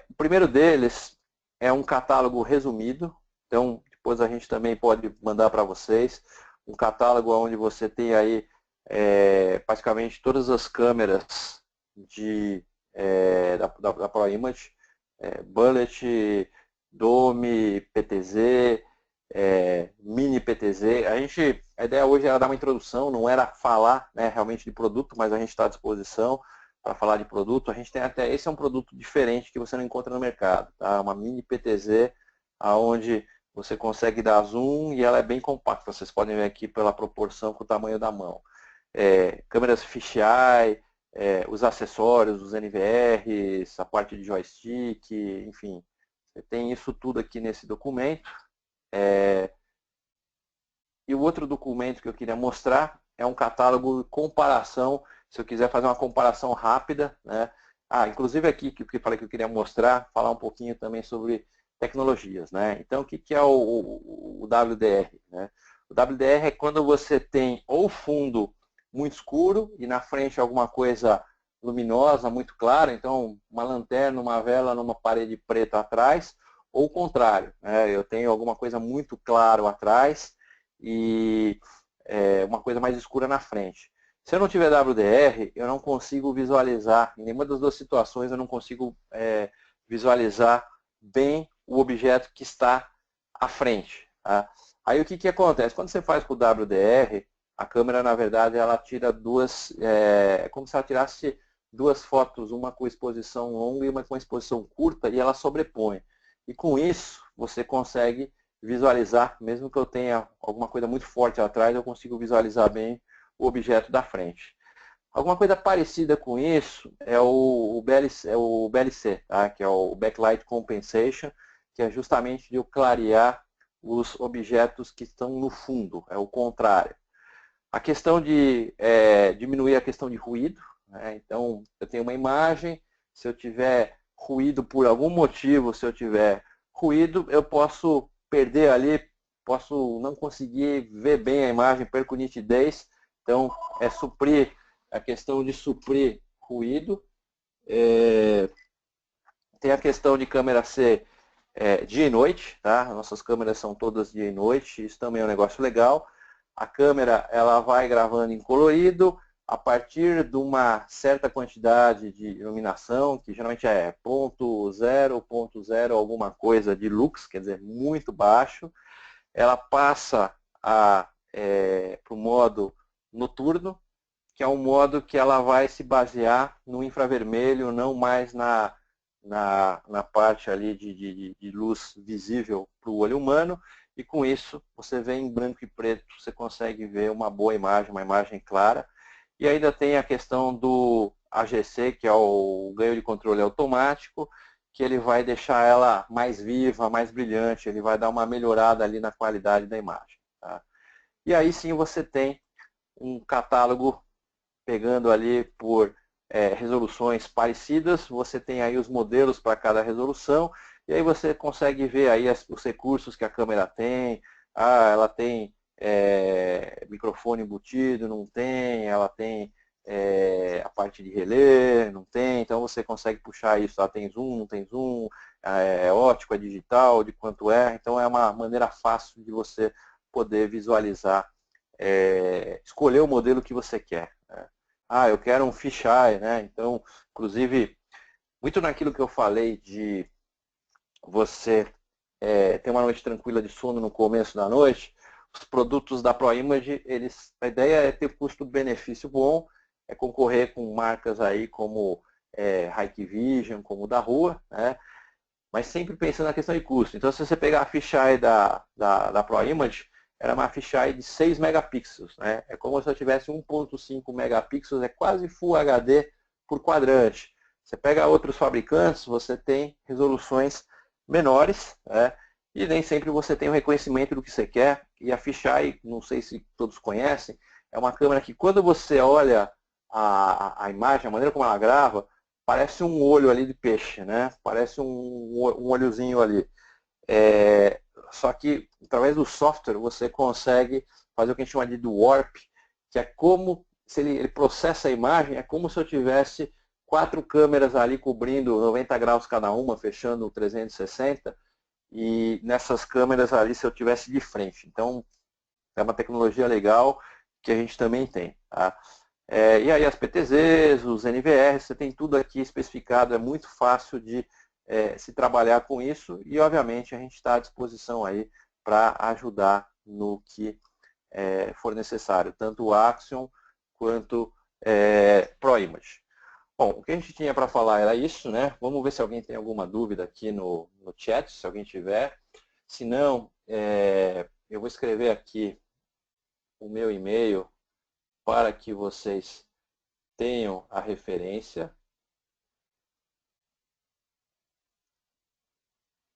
O primeiro deles é um catálogo resumido, então depois a gente também pode mandar para vocês um catálogo onde você tem aí praticamente todas as câmeras da ProImage, Bullet, Dome, PTZ, Mini PTZ. A ideia hoje era dar uma introdução, não era falar realmente de produto, mas a gente está à disposição para falar de produto. A gente tem até, esse é um produto diferente que você não encontra no mercado, tá? Uma Mini PTZ, onde você consegue dar zoom e ela é bem compacta. Vocês podem ver aqui pela proporção com o tamanho da mão. Câmeras fisheye, os acessórios, os NVRs, a parte de joystick, enfim. Você tem isso tudo aqui nesse documento. E o outro documento que eu queria mostrar é um catálogo de comparação, se eu quiser fazer uma comparação rápida. Né? Inclusive aqui, que eu falei que eu queria mostrar, falar um pouquinho também sobre tecnologias. Né? Então, o que é o WDR? Né? O WDR é quando você tem ou fundo muito escuro e na frente alguma coisa luminosa, muito clara, então uma lanterna, uma vela numa parede preta atrás, ou o contrário, né? Eu tenho alguma coisa muito claro atrás e uma coisa mais escura na frente. Se eu não tiver WDR, eu não consigo visualizar, em nenhuma das duas situações eu não consigo visualizar bem o objeto que está à frente. Tá? Aí o que acontece? Quando você faz com o WDR, a câmera, na verdade, ela tira duas, é como se ela tirasse duas fotos, uma com exposição longa e uma com exposição curta, e ela sobrepõe. E com isso, você consegue visualizar, mesmo que eu tenha alguma coisa muito forte atrás, eu consigo visualizar bem o objeto da frente. Alguma coisa parecida com isso é o BLC, tá? Que é o Backlight Compensation, que é justamente de eu clarear os objetos que estão no fundo, é o contrário. A questão de diminuir a questão de ruído, né? Então, eu tenho uma imagem, se eu tiver ruído por algum motivo, se eu tiver ruído, eu posso perder ali, posso não conseguir ver bem a imagem, perco nitidez. Então, é suprir, a questão de suprir ruído. Tem a questão de câmera ser dia e noite, tá? Nossas câmeras são todas dia e noite, isso também é um negócio legal. A câmera, ela vai gravando em colorido, a partir de uma certa quantidade de iluminação, que geralmente é 0,0, alguma coisa de lux, quer dizer, muito baixo, ela passa para o modo noturno, que é um modo que ela vai se basear no infravermelho, não mais na parte ali de luz visível para o olho humano, e com isso você vê em branco e preto, você consegue ver uma boa imagem, uma imagem clara. E ainda tem a questão do AGC, que é o ganho de controle automático, que ele vai deixar ela mais viva, mais brilhante, ele vai dar uma melhorada ali na qualidade da imagem. Tá? E aí sim você tem um catálogo pegando ali por resoluções parecidas, você tem aí os modelos para cada resolução, e aí você consegue ver aí os recursos que a câmera tem, ela tem microfone embutido, não tem, ela tem a parte de relé, não tem, então você consegue puxar isso, ela tem zoom, não tem zoom, é ótico, é digital, de quanto é, então é uma maneira fácil de você poder visualizar, escolher o modelo que você quer. Né? Eu quero um fisheye, né? Então, inclusive, muito naquilo que eu falei de você ter uma noite tranquila de sono no começo da noite, os produtos da ProImage, a ideia é ter custo-benefício bom, é concorrer com marcas aí como Hikvision, como da Rua, né? Mas sempre pensando na questão de custo. Então, se você pegar a fisheye da ProImage, era uma fisheye de 6 megapixels. Né? É como se eu tivesse 1.5 megapixels, é quase Full HD por quadrante. Você pega outros fabricantes, você tem resoluções menores, né? E nem sempre você tem o reconhecimento do que você quer. E a fisheye, não sei se todos conhecem, é uma câmera que quando você olha a imagem, a maneira como ela grava, parece um olho ali de peixe, né? Parece um olhozinho ali. Só que, através do software, você consegue fazer o que a gente chama de do warp, que é como, se ele processa a imagem, é como se eu tivesse 4 câmeras ali cobrindo 90 graus cada uma, fechando 360, e nessas câmeras ali, se eu tivesse de frente. Então, é uma tecnologia legal que a gente também tem. Tá? E aí as PTZs, os NVRs, você tem tudo aqui especificado, é muito fácil de se trabalhar com isso e, obviamente, a gente está à disposição aí para ajudar no que for necessário, tanto o Axion quanto ProImage. Bom, o que a gente tinha para falar era isso, né? Vamos ver se alguém tem alguma dúvida aqui no chat, se alguém tiver. Se não, eu vou escrever aqui o meu e-mail para que vocês tenham a referência.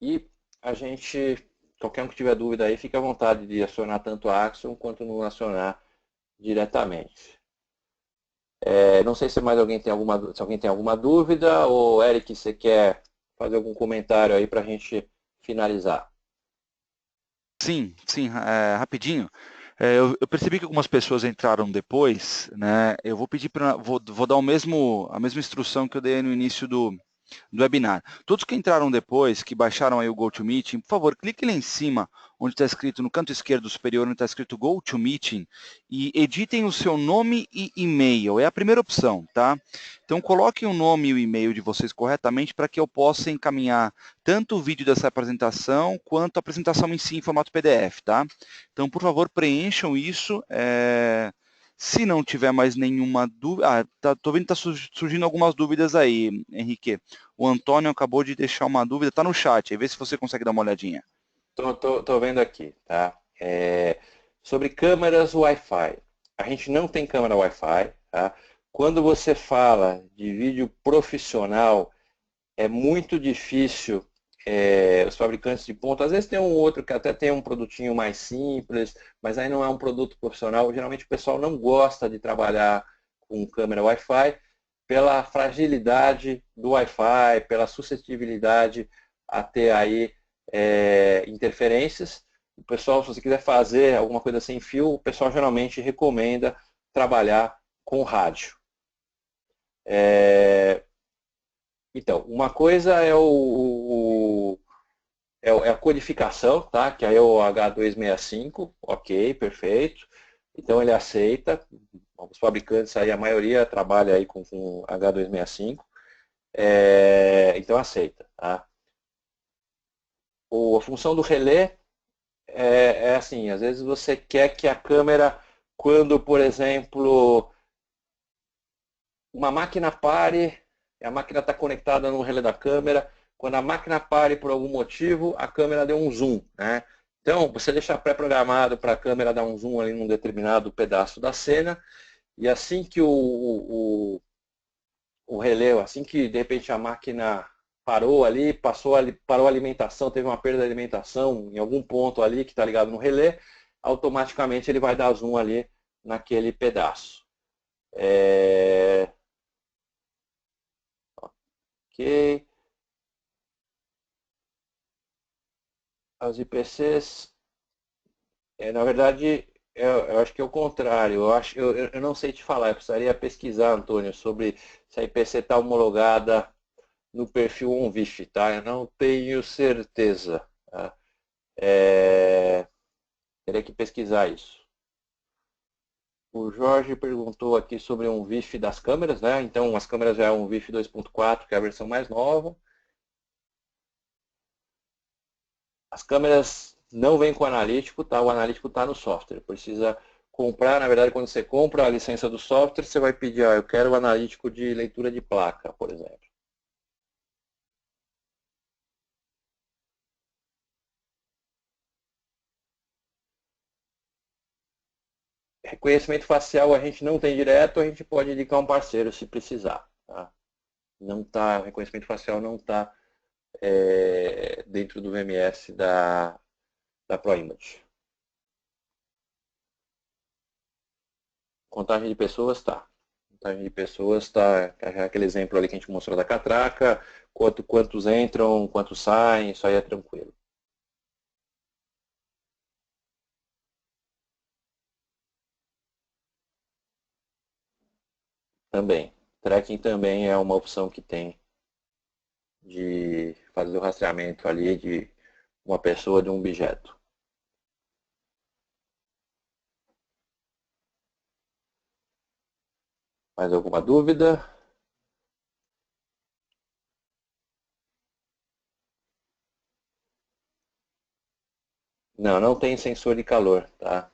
E a gente, qualquer um que tiver dúvida aí, fica à vontade de acionar tanto a Axiom quanto no acionar diretamente. Não sei se mais alguém tem se alguém tem alguma dúvida, ou Eric, você quer fazer algum comentário aí para a gente finalizar? Sim, sim, rapidinho. Eu percebi que algumas pessoas entraram depois, né? Eu vou pedir para, vou dar a mesma instrução que eu dei no início do webinar. Todos que entraram depois, que baixaram aí o GoToMeeting, por favor, clique lá em cima, onde está escrito, no canto esquerdo superior, onde está escrito GoToMeeting, e editem o seu nome e e-mail. É a primeira opção, tá? Então, coloquem o nome e o e-mail de vocês corretamente para que eu possa encaminhar tanto o vídeo dessa apresentação, quanto a apresentação em si em formato PDF, tá? Então, por favor, preencham isso. Se não tiver mais nenhuma dúvida... tô vendo que está surgindo algumas dúvidas aí, Henrique. O Antônio acabou de deixar uma dúvida, está no chat, aí vê se você consegue dar uma olhadinha. Tô vendo aqui, tá? Sobre câmeras Wi-Fi. A gente não tem câmera Wi-Fi, tá? Quando você fala de vídeo profissional, é muito difícil os fabricantes de ponta. Às vezes tem um outro que até tem um produtinho mais simples, mas aí não é um produto profissional. Geralmente o pessoal não gosta de trabalhar com câmera Wi-Fi pela fragilidade do Wi-Fi, pela suscetibilidade a ter aí interferências. O pessoal, se você quiser fazer alguma coisa sem fio, o pessoal geralmente recomenda trabalhar com rádio. Então, uma coisa é a codificação, tá? Que aí é o H265, ok, perfeito. Então ele aceita. Os fabricantes aí, a maioria trabalha aí com H265. Então aceita, tá? A função do relé é assim, às vezes você quer que a câmera, quando, por exemplo, uma máquina pare, a máquina está conectada no relé da câmera, quando a máquina pare por algum motivo, a câmera deu um zoom, né? Então, você deixa pré-programado para a câmera dar um zoom ali num determinado pedaço da cena, e assim que o relé, assim que de repente a máquina parou ali, parou a alimentação, teve uma perda de alimentação em algum ponto ali que está ligado no relé, automaticamente ele vai dar zoom ali naquele pedaço. Ok. As IPCs, na verdade, eu acho que é o contrário. Eu não sei te falar, eu precisaria pesquisar, Antônio, sobre se a IPC está homologada no perfil OnVIF, tá? Eu não tenho certeza. Tá? Teria que pesquisar isso. O Jorge perguntou aqui sobre um VIF das câmeras, né? Então, as câmeras já é um VIF 2.4, que é a versão mais nova. As câmeras não vêm com analítico, tá? O analítico está no software. Precisa comprar, na verdade, quando você compra a licença do software, você vai pedir, eu quero o analítico de leitura de placa, por exemplo. Reconhecimento facial a gente não tem direto, a gente pode indicar um parceiro se precisar. Tá? Não tá, o reconhecimento facial não está dentro do VMS da ProImage. Contagem de pessoas, tá. Contagem de pessoas, tá. Aquele exemplo ali que a gente mostrou da catraca, quantos entram, quantos saem, isso aí é tranquilo. Também. Tracking também é uma opção que tem de fazer o rastreamento ali de uma pessoa, de um objeto. Mais alguma dúvida? Não, não tem sensor de calor, tá?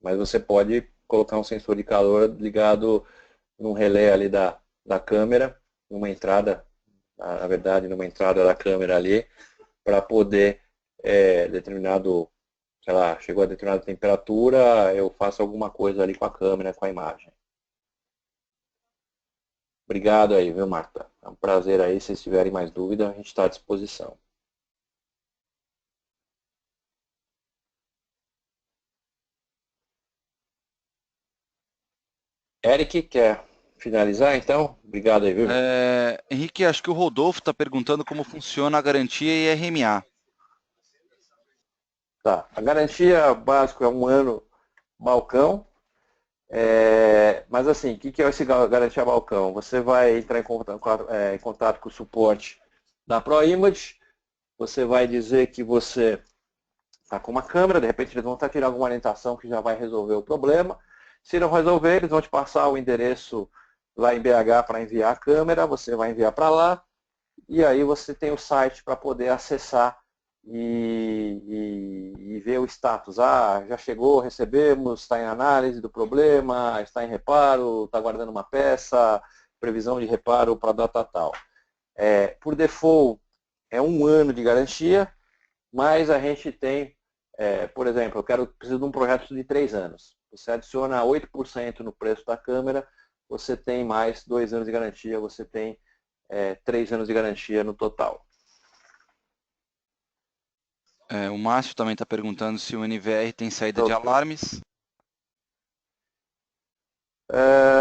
Mas você pode colocar um sensor de calor ligado num relé ali da câmera, numa entrada, na verdade, numa entrada da câmera ali, para poder determinado, sei lá, chegou a determinada temperatura, eu faço alguma coisa ali com a câmera, com a imagem. Obrigado aí, viu, Marta? É um prazer aí. Se vocês tiverem mais dúvida, a gente está à disposição. Eric, quer finalizar então? Obrigado aí, viu? Henrique, acho que o Rodolfo está perguntando como funciona a garantia e RMA. Tá. A garantia básica é 1 ano balcão. Mas assim, o que é esse garantia balcão? Você vai entrar em contato com o suporte da ProImage, você vai dizer que você está com uma câmera, de repente eles vão estar tirando alguma orientação que já vai resolver o problema. Se não resolver, eles vão te passar o endereço lá em BH para enviar a câmera, você vai enviar para lá, e aí você tem o site para poder acessar e ver o status. Ah, já chegou, recebemos, está em análise do problema, está em reparo, está guardando uma peça, previsão de reparo para data tal. Por default, é 1 ano de garantia, mas a gente tem, por exemplo, preciso de um projeto de 3 anos. Você adiciona 8% no preço da câmera, você tem mais 2 anos de garantia, você tem 3 anos de garantia no total. O Márcio também está perguntando se o NVR tem saída de alarmes.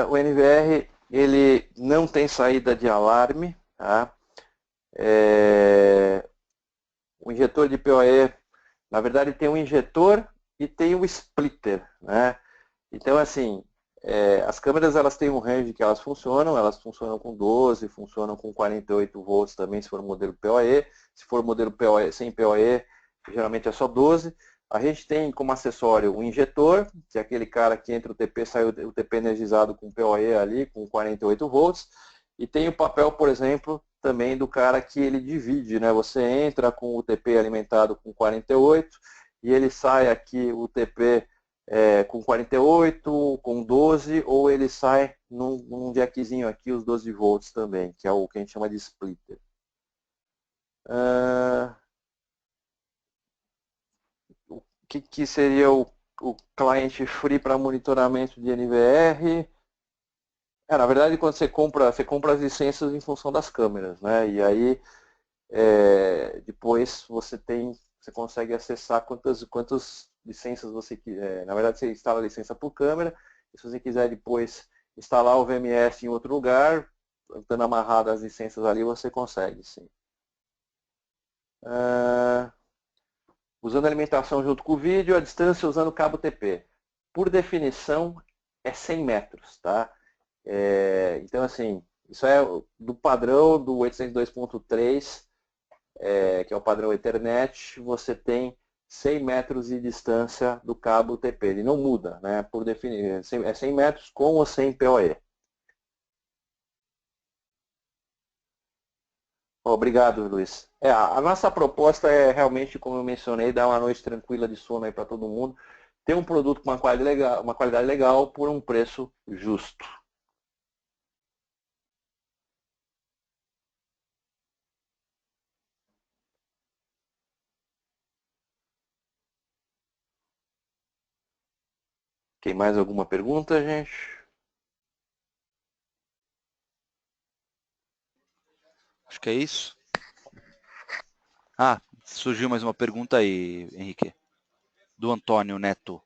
O NVR ele não tem saída de alarme. Tá? O injetor de PoE, na verdade, tem um injetor e tem o splitter. Né? Então, assim, as câmeras elas têm um range que elas funcionam com 12, funcionam com 48 volts também, se for modelo PoE. Se for modelo PoE, sem PoE, geralmente é só 12. A gente tem como acessório o injetor, que é aquele cara que entra o TP, sai o TP energizado com PoE ali, com 48 volts. E tem o papel, por exemplo, também do cara que ele divide, né? Você entra com o TP alimentado com 48 e ele sai aqui o TP com 48, com 12, ou ele sai num jackzinho aqui, os 12 volts também, que é o que a gente chama de splitter. O que seria o client free para monitoramento de NVR? Na verdade, quando você compra as licenças em função das câmeras, né? E aí, depois você consegue acessar quantas licenças você quiser. Na verdade, você instala a licença por câmera, e se você quiser depois instalar o VMS em outro lugar, estando amarrado as licenças ali, você consegue, sim. Usando alimentação junto com o vídeo, a distância usando cabo TP. Por definição, é 100 metros, tá? Então, assim, isso é do padrão do 802.3, que é o padrão Ethernet, você tem 100 metros de distância do cabo TP. Ele não muda, né? Por definir, é 100 metros com ou sem PoE. Obrigado, Luiz. A nossa proposta é realmente, como eu mencionei, dar uma noite tranquila de sono aí para todo mundo. Ter um produto com uma qualidade legal por um preço justo. Tem mais alguma pergunta, gente? Acho que é isso. Surgiu mais uma pergunta aí, Henrique. Do Antônio Neto.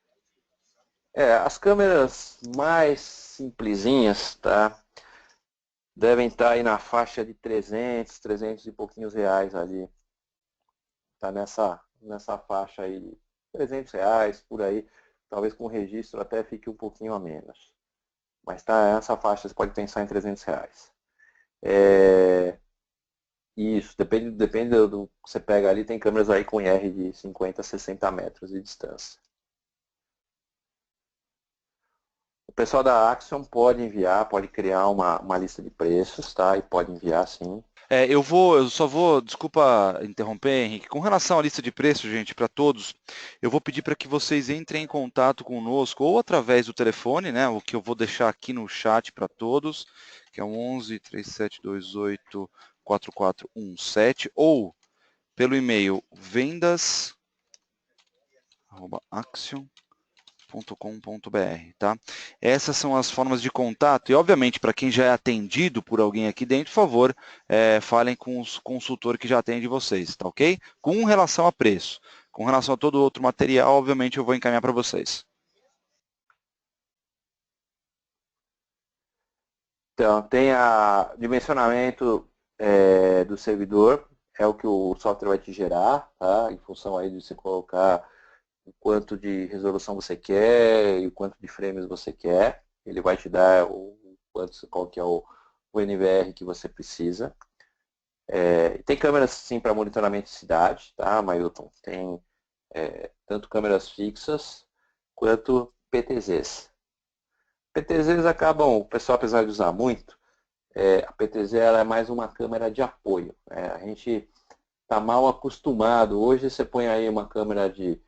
As câmeras mais simplesinhas, tá? Devem estar aí na faixa de 300 e pouquinhos reais ali. Tá nessa faixa aí de 300 reais, por aí. Talvez com registro até fique um pouquinho a menos. Mas tá nessa faixa, você pode pensar em 300 reais. Isso, depende do que você pega ali, tem câmeras aí com IR de 50 a 60 metros de distância. O pessoal da Axion pode enviar, pode criar uma lista de preços, tá? E pode enviar sim. Eu só vou, desculpa interromper, Henrique, com relação à lista de preços, gente, para todos, eu vou pedir para que vocês entrem em contato conosco ou através do telefone, né, o que eu vou deixar aqui no chat para todos, que é o 11 3728 4417, ou pelo e-mail vendas@axion.com.br, tá? Essas são as formas de contato e, obviamente, para quem já é atendido por alguém aqui dentro, por favor, falem com o consultor que já atende vocês, tá ok? Com relação a preço. Com relação a todo outro material, obviamente, eu vou encaminhar para vocês. Então, tem a dimensionamento do servidor, é o que o software vai te gerar, tá? Em função aí de você colocar o quanto de resolução você quer e o quanto de frames você quer. Ele vai te dar qual que é o NVR que você precisa. Tem câmeras sim para monitoramento de cidade, tá, Mailton? Tem tanto câmeras fixas quanto PTZs. PTZs acabam, o pessoal apesar de usar muito, a PTZ ela é mais uma câmera de apoio. A gente está mal acostumado. Hoje você põe aí uma câmera de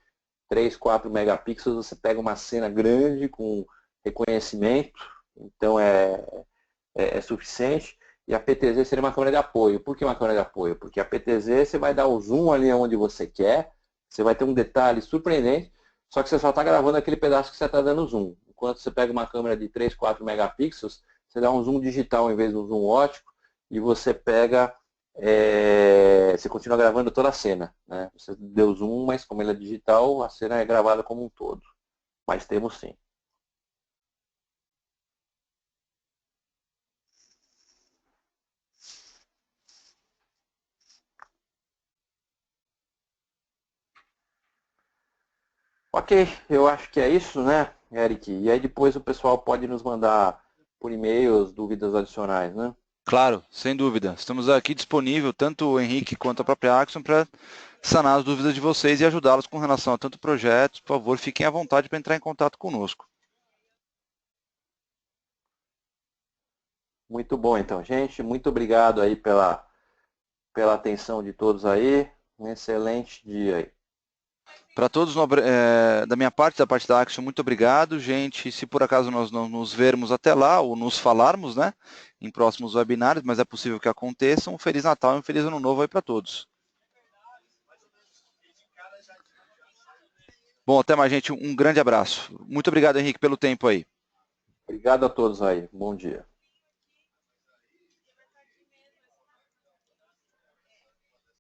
3, 4 megapixels, você pega uma cena grande com reconhecimento, então é suficiente. E a PTZ seria uma câmera de apoio. Por que uma câmera de apoio? Porque a PTZ você vai dar o zoom ali onde você quer, você vai ter um detalhe surpreendente, só que você só está gravando aquele pedaço que você está dando zoom. Enquanto você pega uma câmera de 3, 4 megapixels, você dá um zoom digital em vez de um zoom óptico, e você pega, você continua gravando toda a cena. Né? Você deu zoom, mas como ele é digital, a cena é gravada como um todo. Mas temos sim. Ok, eu acho que é isso, né, Eric? E aí depois o pessoal pode nos mandar por e-mail as dúvidas adicionais, né? Claro, sem dúvida. Estamos aqui disponível, tanto o Henrique quanto a própria Axon, para sanar as dúvidas de vocês e ajudá-los com relação a tanto projetos. Por favor, fiquem à vontade para entrar em contato conosco. Muito bom, então, gente. Muito obrigado aí pela atenção de todos aí. Um excelente dia aí. Para todos, da minha parte, da parte da Action, muito obrigado, gente. Se por acaso nós não nos vermos até lá, ou nos falarmos, né, em próximos webinários, mas é possível que aconteça, um Feliz Natal e um Feliz Ano Novo aí para todos. Bom, até mais, gente. Um grande abraço. Muito obrigado, Henrique, pelo tempo aí. Obrigado a todos aí. Bom dia.